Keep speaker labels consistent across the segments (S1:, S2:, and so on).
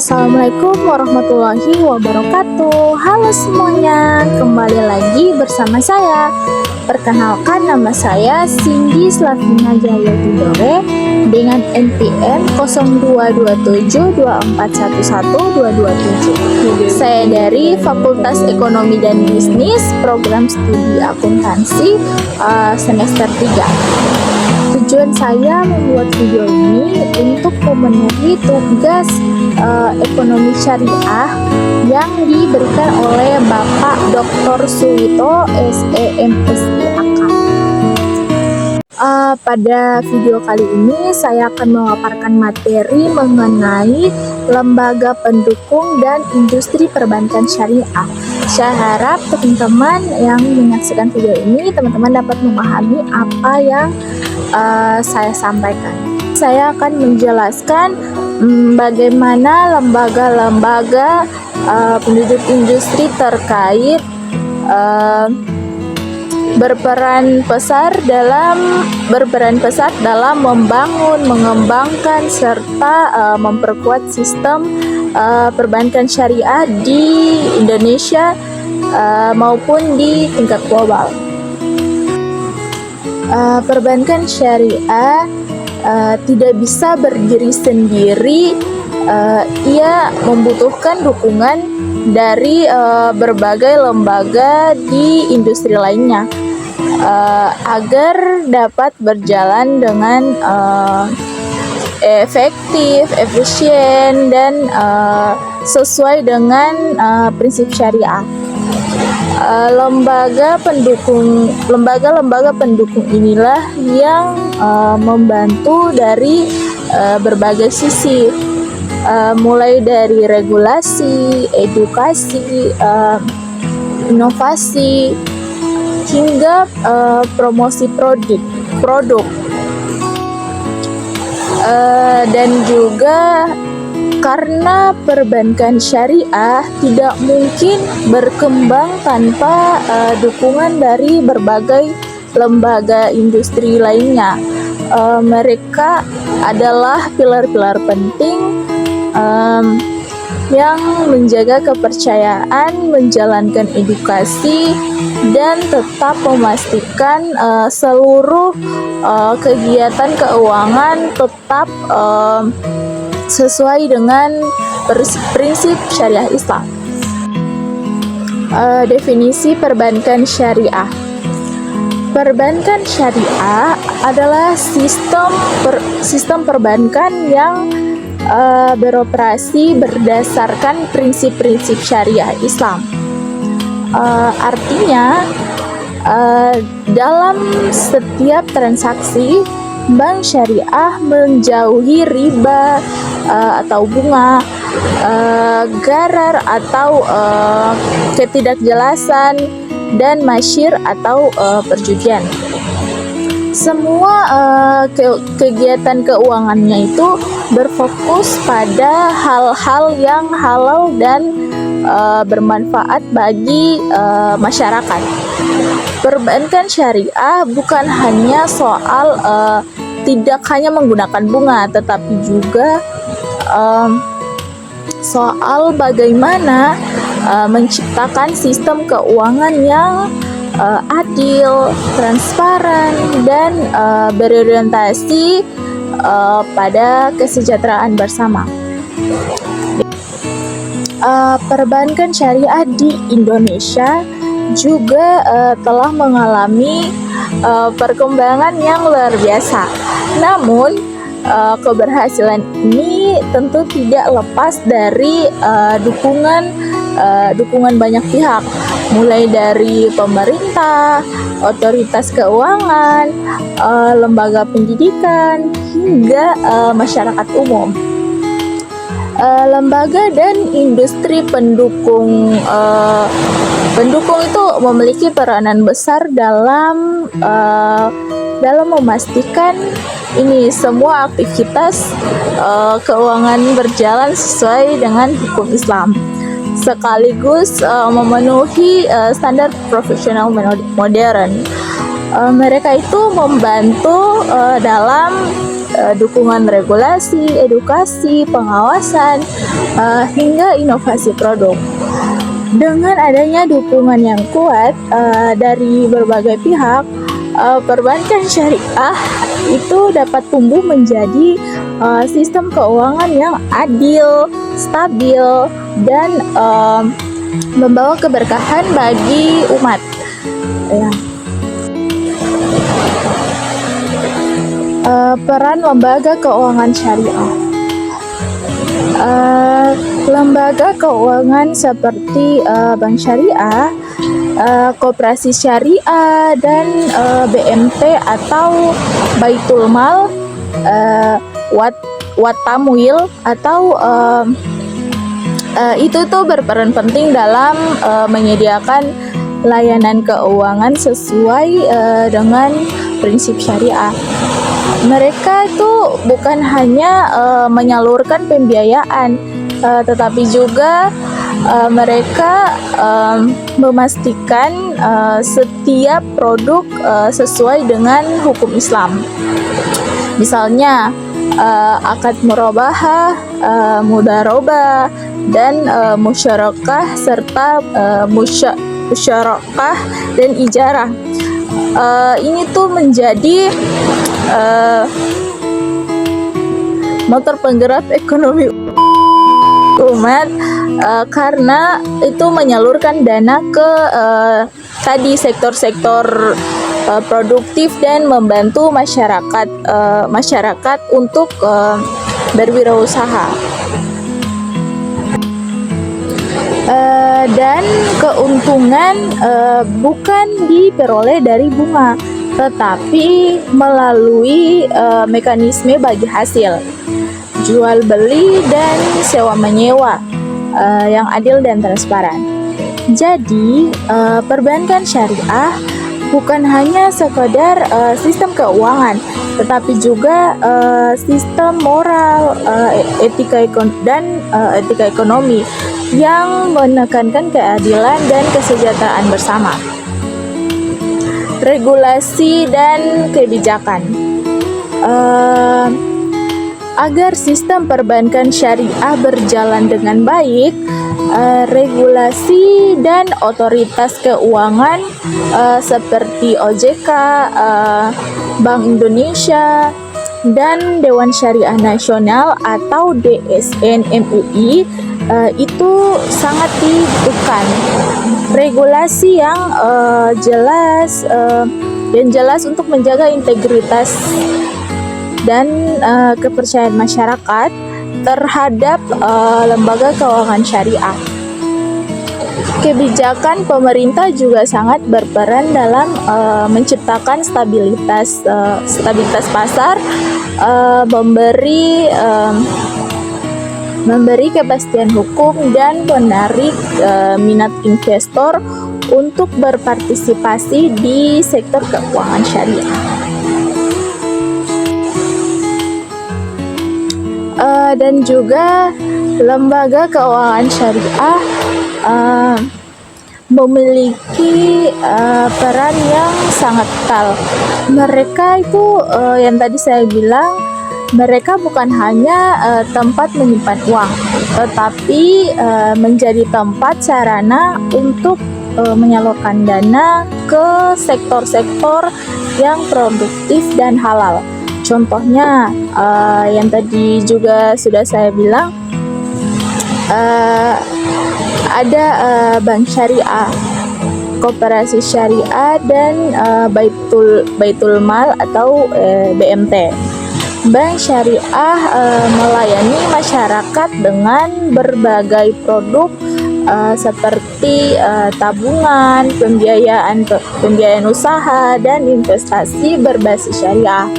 S1: Assalamualaikum warahmatullahi wabarakatuh. Halo semuanya, kembali lagi bersama saya. Perkenalkan, nama saya Cindy Slavina Jaya Tidore dengan NPM 022724112227. Saya dari Fakultas Ekonomi dan Bisnis, Program Studi Akuntansi semester 3. Tujuan saya membuat video ini untuk memenuhi tugas ekonomi syariah yang diberikan oleh Bapak Dr. Suwito SEMSI Akad. Pada video kali ini saya akan memaparkan materi mengenai lembaga pendukung dan industri perbankan syariah. Saya harap teman-teman yang menyaksikan video ini, teman-teman dapat memahami apa yang saya sampaikan. Saya akan menjelaskan bagaimana lembaga-lembaga penduduk industri terkait berperan besar dalam membangun, mengembangkan serta memperkuat sistem perbankan syariah di Indonesia maupun di tingkat global. Perbankan syariah tidak bisa berdiri sendiri, ia membutuhkan dukungan dari berbagai lembaga di industri lainnya agar dapat berjalan dengan efektif, efisien, dan sesuai dengan prinsip syariah. Lembaga-lembaga pendukung inilah yang membantu dari berbagai sisi, mulai dari regulasi, edukasi, inovasi, hingga promosi produk, dan juga karena perbankan syariah tidak mungkin berkembang tanpa dukungan dari berbagai lembaga industri lainnya. Mereka adalah pilar-pilar penting yang menjaga kepercayaan, menjalankan edukasi, dan tetap memastikan seluruh kegiatan keuangan tetap sesuai dengan prinsip syariah Islam. Definisi perbankan syariah. Perbankan syariah adalah sistem perbankan yang beroperasi berdasarkan prinsip-prinsip syariah Islam. Artinya, dalam setiap transaksi, bank syariah menjauhi riba atau bunga, gharar atau ketidakjelasan, dan masyir atau perjudian. Semua kegiatan keuangannya itu berfokus pada hal-hal yang halal dan bermanfaat bagi masyarakat. Perbankan syariah bukan hanya soal tidak hanya menggunakan bunga, tetapi juga soal bagaimana menciptakan sistem keuangan yang adil, transparan, dan berorientasi pada kesejahteraan bersama. Perbankan syariah di Indonesia juga telah mengalami perkembangan yang luar biasa. Namun, keberhasilan ini tentu tidak lepas dari dukungan banyak pihak, mulai dari pemerintah, otoritas keuangan, lembaga pendidikan, hingga masyarakat umum. Lembaga dan industri pendukung itu memiliki peranan besar dalam memastikan ini semua aktivitas keuangan berjalan sesuai dengan hukum Islam, sekaligus memenuhi standar profesional modern. Mereka itu membantu dalam dukungan regulasi, edukasi, pengawasan, hingga inovasi produk. Dengan adanya dukungan yang kuat dari berbagai pihak, perbankan syariah itu dapat tumbuh menjadi sistem keuangan yang adil, stabil, dan membawa keberkahan bagi umat. Ya. Peran lembaga keuangan syariah. Lembaga keuangan seperti bank syariah, koperasi syariah, dan BMT atau Baitul Mal, Watamwil atau itu tuh berperan penting dalam menyediakan layanan keuangan sesuai dengan prinsip syariah. Mereka itu bukan hanya menyalurkan pembiayaan, tetapi juga mereka memastikan setiap produk sesuai dengan hukum Islam. Misalnya akad murabahah, mudarobah, dan musyarakah serta musyarakah dan ijarah. Ini tuh menjadi motor penggerak ekonomi umat karena itu menyalurkan dana ke tadi sektor-sektor produktif dan membantu masyarakat untuk berwirausaha. Dan keuntungan bukan diperoleh dari bunga, tetapi melalui mekanisme bagi hasil, jual beli dan sewa menyewa yang adil dan transparan. Jadi perbankan syariah bukan hanya sekadar sistem keuangan, tetapi juga sistem moral, etika ekonomi yang menekankan keadilan dan kesejahteraan bersama. Regulasi dan kebijakan. Agar sistem perbankan syariah berjalan dengan baik, regulasi dan otoritas keuangan seperti OJK, Bank Indonesia, dan Dewan Syariah Nasional atau DSN MUI itu sangat dibutuhkan. Regulasi yang jelas untuk menjaga integritas dan kepercayaan masyarakat terhadap lembaga keuangan syariah. Kebijakan pemerintah juga sangat berperan dalam menciptakan stabilitas pasar, memberi kepastian hukum dan menarik minat investor untuk berpartisipasi di sektor keuangan syariah. Dan juga lembaga keuangan syariah memiliki peran yang sangat vital. Mereka itu yang tadi saya bilang, mereka bukan hanya tempat menyimpan uang, tetapi menjadi tempat sarana untuk menyalurkan dana ke sektor-sektor yang produktif dan halal. Contohnya yang tadi juga sudah saya bilang, ada bank syariah, koperasi syariah, dan Baitul Mal atau BMT. Bank syariah melayani masyarakat dengan berbagai produk seperti tabungan, pembiayaan usaha, dan investasi berbasis syariah.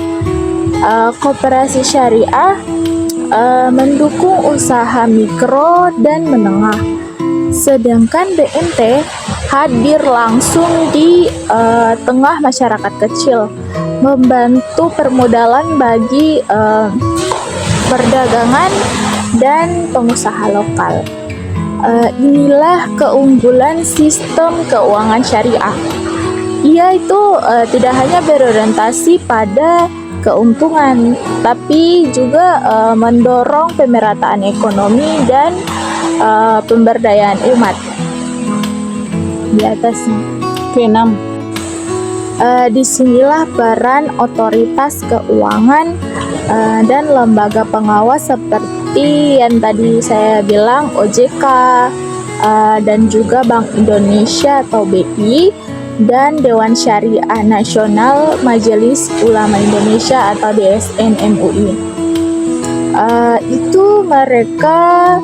S1: Koperasi syariah mendukung usaha mikro dan menengah, sedangkan BMT hadir langsung di tengah masyarakat kecil, membantu permodalan bagi perdagangan dan pengusaha lokal. Inilah keunggulan sistem keuangan syariah. Ia itu tidak hanya berorientasi pada keuntungan, tapi juga mendorong pemerataan ekonomi dan pemberdayaan umat. Di atasnya.
S2: Keenam,
S1: Disinilah peran otoritas keuangan dan lembaga pengawas seperti yang tadi saya bilang, OJK, dan juga Bank Indonesia atau BI, dan Dewan Syariah Nasional Majelis Ulama Indonesia atau DSN MUI. Itu mereka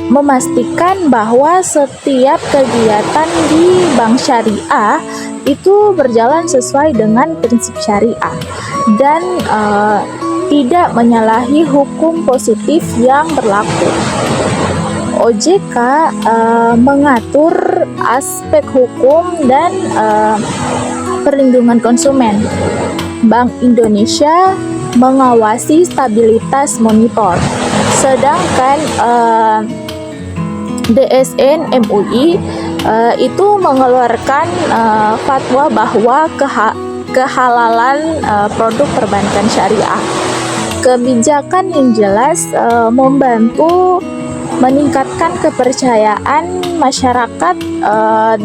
S1: memastikan bahwa setiap kegiatan di bank syariah itu berjalan sesuai dengan prinsip syariah dan tidak menyalahi hukum positif yang berlaku. OJK mengatur aspek hukum dan perlindungan konsumen. Bank Indonesia mengawasi stabilitas monitor, sedangkan DSN MUI itu mengeluarkan fatwa bahwa kehalalan produk perbankan syariah. Kebijakan yang jelas membantu meningkatkan kepercayaan masyarakat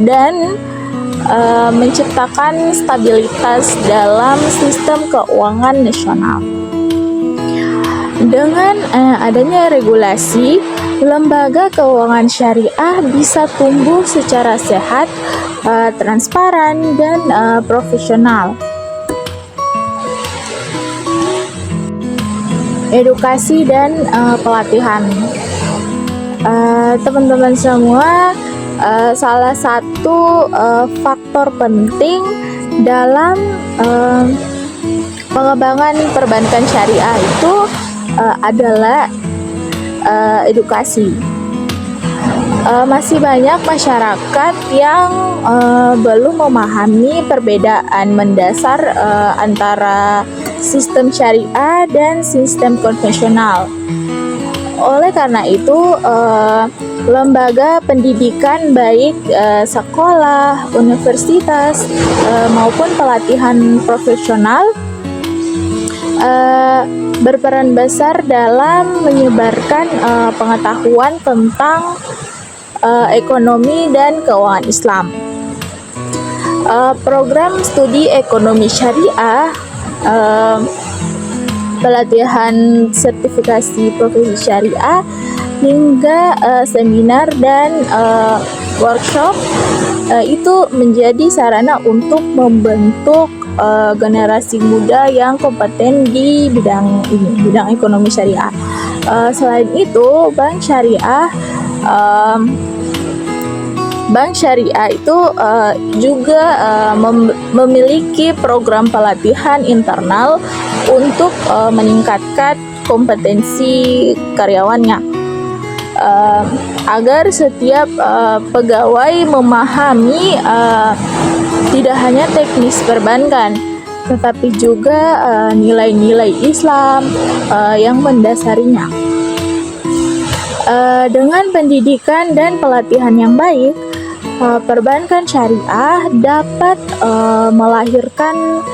S1: dan menciptakan stabilitas dalam sistem keuangan nasional. Dengan adanya regulasi, lembaga keuangan syariah bisa tumbuh secara sehat, transparan, dan profesional. Edukasi dan pelatihan. Teman-teman semua, salah satu faktor penting dalam pengembangan perbankan syariah itu adalah edukasi. Masih banyak masyarakat yang belum memahami perbedaan mendasar antara sistem syariah dan sistem konvensional. Oleh karena itu, lembaga pendidikan baik sekolah, universitas maupun pelatihan profesional berperan besar dalam menyebarkan pengetahuan tentang ekonomi dan keuangan Islam. Program studi ekonomi syariah, pelatihan sertifikasi profesi syariah, hingga seminar dan workshop itu menjadi sarana untuk membentuk generasi muda yang kompeten di bidang ini, bidang ekonomi syariah. Selain itu, bank syariah itu juga memiliki program pelatihan internal untuk meningkatkan kompetensi karyawannya, agar setiap pegawai memahami tidak hanya teknis perbankan, tetapi juga nilai-nilai Islam yang mendasarinya. Dengan pendidikan dan pelatihan yang baik, perbankan syariah dapat melahirkan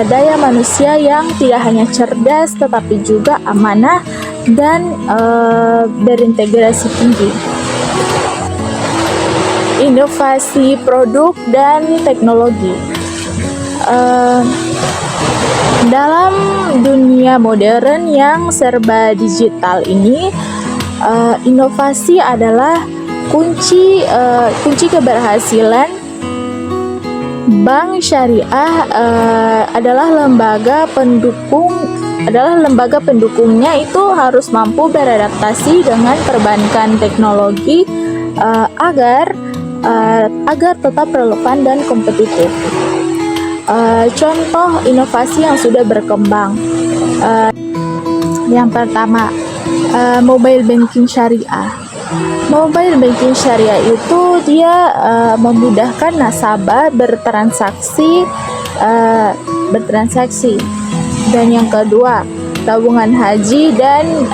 S1: daya manusia yang tidak hanya cerdas tetapi juga amanah dan berintegrasi tinggi. Inovasi produk dan teknologi. Dalam dunia modern yang serba digital ini, inovasi adalah kunci keberhasilan. Bank syariah adalah lembaga pendukungnya itu harus mampu beradaptasi dengan perbankan teknologi agar tetap relevan dan kompetitif. Contoh inovasi yang sudah berkembang, yang pertama, mobile banking syariah. Mobile banking syariah itu dia memudahkan nasabah bertransaksi. Dan yang kedua, tabungan haji dan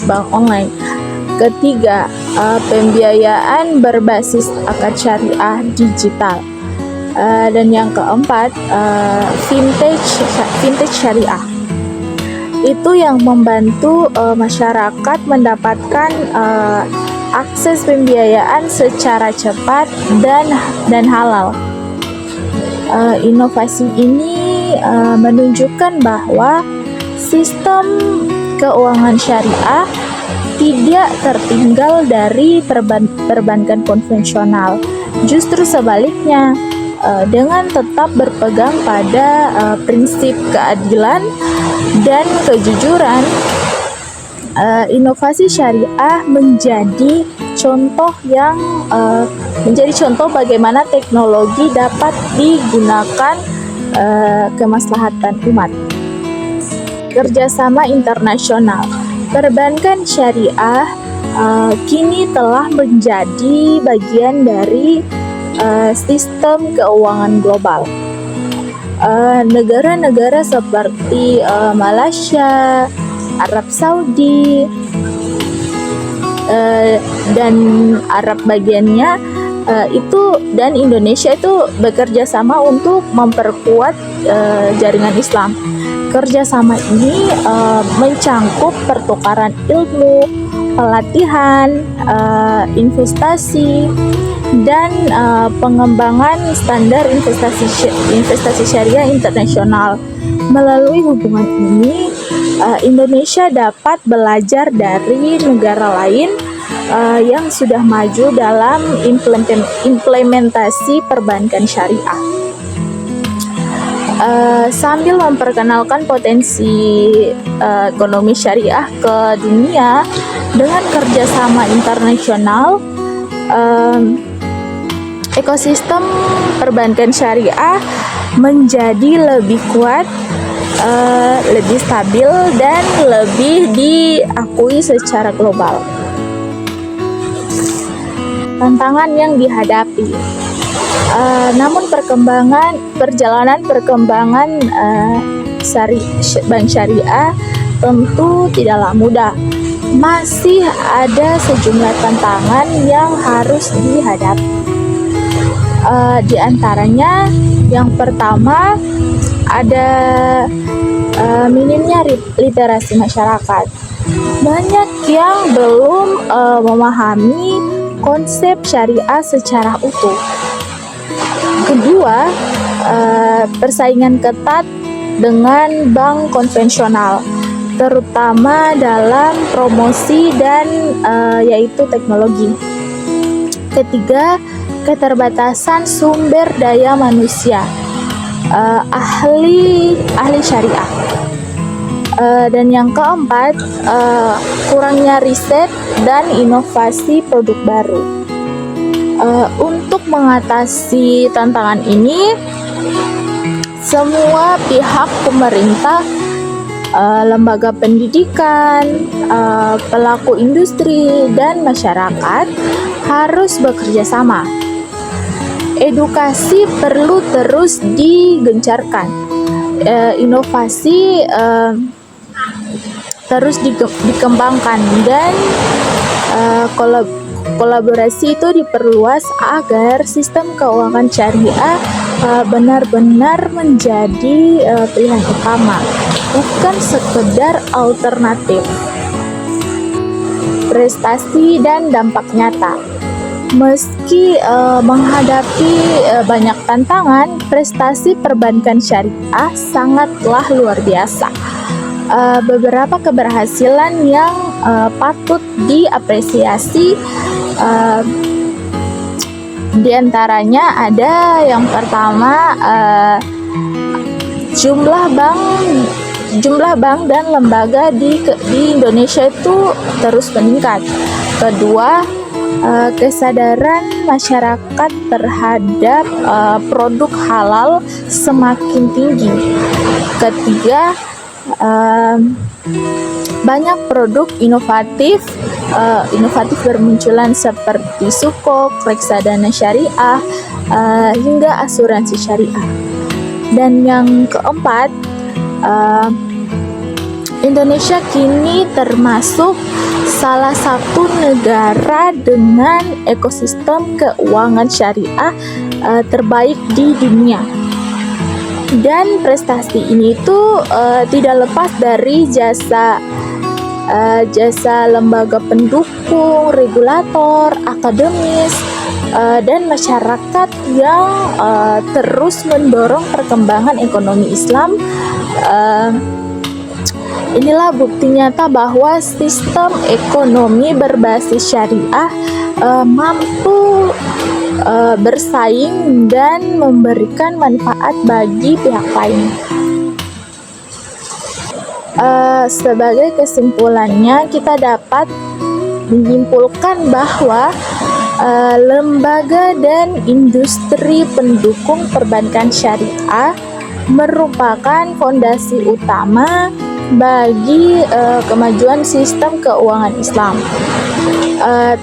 S1: bank online. Ketiga, pembiayaan berbasis akad syariah digital. Dan yang keempat, vintage syariah. Itu yang membantu masyarakat mendapatkan akses pembiayaan secara cepat dan halal. Inovasi ini menunjukkan bahwa sistem keuangan syariah tidak tertinggal dari perbankan konvensional. Justru sebaliknya, dengan tetap berpegang pada prinsip keadilan dan kejujuran, inovasi syariah menjadi contoh bagaimana teknologi dapat digunakan kemaslahatan umat. Kerjasama internasional. Perbankan syariah kini telah menjadi bagian dari sistem keuangan global. Negara-negara seperti Malaysia, Arab Saudi, dan Arab bagiannya dan Indonesia itu bekerja sama untuk memperkuat jaringan Islam. Kerjasama ini mencangkup pertukaran ilmu, pelatihan, investasi, dan pengembangan standar investasi syariah internasional. Melalui hubungan ini, Indonesia dapat belajar dari negara lain yang sudah maju dalam implementasi perbankan syariah. Sambil memperkenalkan potensi ekonomi syariah ke dunia dengan kerjasama internasional, ekosistem perbankan syariah menjadi lebih kuat, lebih stabil, dan lebih diakui secara global. Tantangan yang dihadapi. Namun perjalanan perkembangan bank syariah tentu tidaklah mudah. Masih ada sejumlah tantangan yang harus dihadapi. Di antaranya, yang pertama ada minimnya literasi masyarakat. Banyak yang belum memahami konsep syariah secara utuh. Kedua, persaingan ketat dengan bank konvensional, terutama dalam promosi dan yaitu teknologi. Ketiga, keterbatasan sumber daya manusia, ahli syariah. Dan yang keempat, kurangnya riset dan inovasi produk baru. Untuk mengatasi tantangan ini, semua pihak pemerintah, lembaga pendidikan, pelaku industri, dan masyarakat harus bekerja sama. Edukasi perlu terus digencarkan. Inovasi terus dikembangkan, dan kolaborasi itu diperluas agar sistem keuangan syariah benar-benar menjadi pilihan utama, bukan sekedar alternatif. Prestasi dan dampak nyata. Meski menghadapi banyak tantangan, prestasi perbankan syariah sangatlah luar biasa. Beberapa keberhasilan yang patut diapresiasi, di antaranya ada yang pertama, jumlah bank dan lembaga di Indonesia itu terus meningkat. Kedua, kesadaran masyarakat terhadap produk halal semakin tinggi. Ketiga, banyak produk inovatif bermunculan seperti sukuk, reksadana syariah, hingga asuransi syariah. Dan yang keempat, Indonesia kini termasuk salah satu negara dengan ekosistem keuangan syariah terbaik di dunia. Dan prestasi ini tuh tidak lepas dari jasa lembaga pendukung, regulator, akademis, dan masyarakat yang terus mendorong perkembangan ekonomi Islam. Inilah bukti nyata bahwa sistem ekonomi berbasis syariah mampu bersaing dan memberikan manfaat bagi pihak lain. Sebagai kesimpulannya, kita dapat menyimpulkan bahwa lembaga dan industri pendukung perbankan syariah merupakan fondasi utama bagi kemajuan sistem keuangan Islam.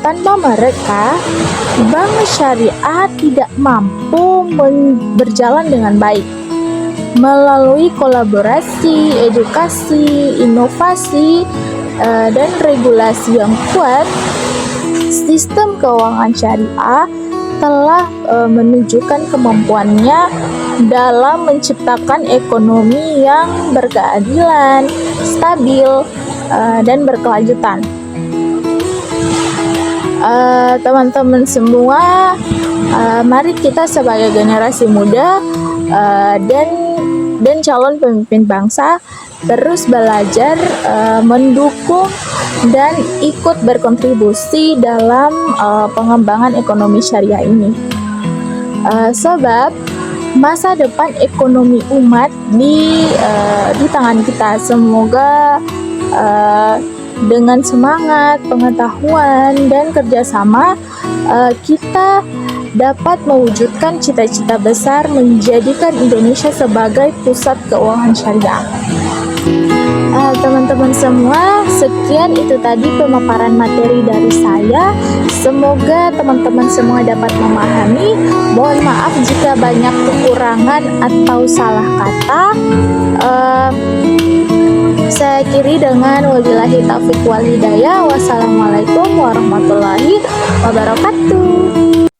S1: Tanpa mereka, bank syariah tidak mampu berjalan dengan baik. Melalui kolaborasi, edukasi, inovasi, dan regulasi yang kuat, sistem keuangan syariah telah menunjukkan kemampuannya dalam menciptakan ekonomi yang berkeadilan, stabil, dan berkelanjutan. Teman-teman semua, mari kita sebagai generasi muda dan calon pemimpin bangsa terus belajar, mendukung, dan ikut berkontribusi dalam pengembangan ekonomi syariah ini. Sebab masa depan ekonomi umat di tangan kita. Semoga dengan semangat, pengetahuan, dan kerjasama kita dapat mewujudkan cita-cita besar menjadikan Indonesia sebagai pusat keuangan syariah. Teman-teman semua, sekian itu tadi pemaparan materi dari saya. Semoga teman-teman semua dapat memahami. Mohon maaf jika banyak kekurangan atau salah kata. Saya akhiri dengan wabillahi taufiq wal hidayah. Wassalamualaikum warahmatullahi wabarakatuh.